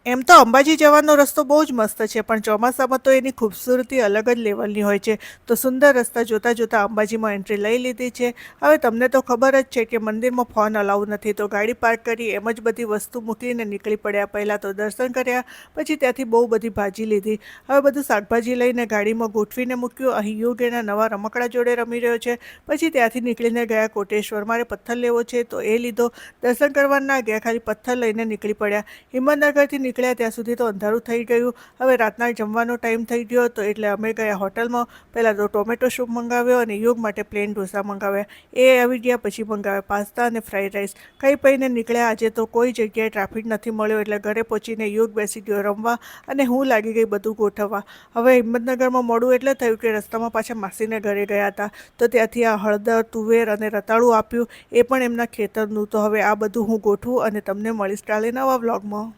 એમ તો અંબાજી જવાનો રસ્તો બહુ જ મસ્ત છે, પણ ચોમાસામાં તો એની ખૂબસૂરતી અલગ જ લેવલની હોય છે. તો સુંદર રસ્તા જોતાં જોતાં અંબાજીમાં એન્ટ્રી લઈ લીધી છે. હવે તમને તો ખબર જ છે કે મંદિરમાં ફોન અલાઉ નથી, તો ગાડી પાર્ક કરી એમ જ બધી વસ્તુ મૂકીને નીકળી પડ્યા. પહેલાં તો દર્શન કર્યા, પછી ત્યાંથી બહુ બધી ભાજી લીધી. હવે બધું શાકભાજી લઈને ગાડીમાં ગોઠવીને મૂક્યું. અહીં યુગ એના નવા રમકડા જોડે રમી રહ્યો છે. પછી ત્યાંથી નીકળીને ગયા કોટેશ્વર. મારે પથ્થર લેવો છે તો એ લીધો. દર્શન કરવા ના ગયા, ખાલી પથ્થર લઈને નીકળી પડ્યા. હિંમતનગરથી નીકળ્યા ત્યાં સુધી તો અંધારું થઈ ગયું. હવે રાતના જમવાનો ટાઈમ થઈ ગયો હતો, એટલે અમે ગયા હોટલમાં. પહેલાં તો ટોમેટો સૂપ મંગાવ્યો અને યુગ માટે પ્લેન ઢોસા મંગાવ્યા. એ આવી ગયા પછી મંગાવ્યા પાસ્તા અને ફ્રાઈડ રાઈસ. ખાઈ પીને નીકળ્યા. આજે તો કોઈ જગ્યાએ ટ્રાફિક નથી મળ્યો, એટલે ઘરે પહોંચીને યુગ બેસી ગયો રમવા અને હું લાગી ગઈ બધું ગોઠવવા. હવે હિંમતનગરમાં મોડું એટલે થયું કે રસ્તામાં પાછા માસીને ઘરે ગયા હતા, તો ત્યાંથી આ હળદર, તુવેર અને રતાળું આપ્યું, એ પણ એમના ખેતરનું. તો હવે આ બધું હું ગોઠવું અને તમને મળીશ કાલે નવા વ્લોગમાં.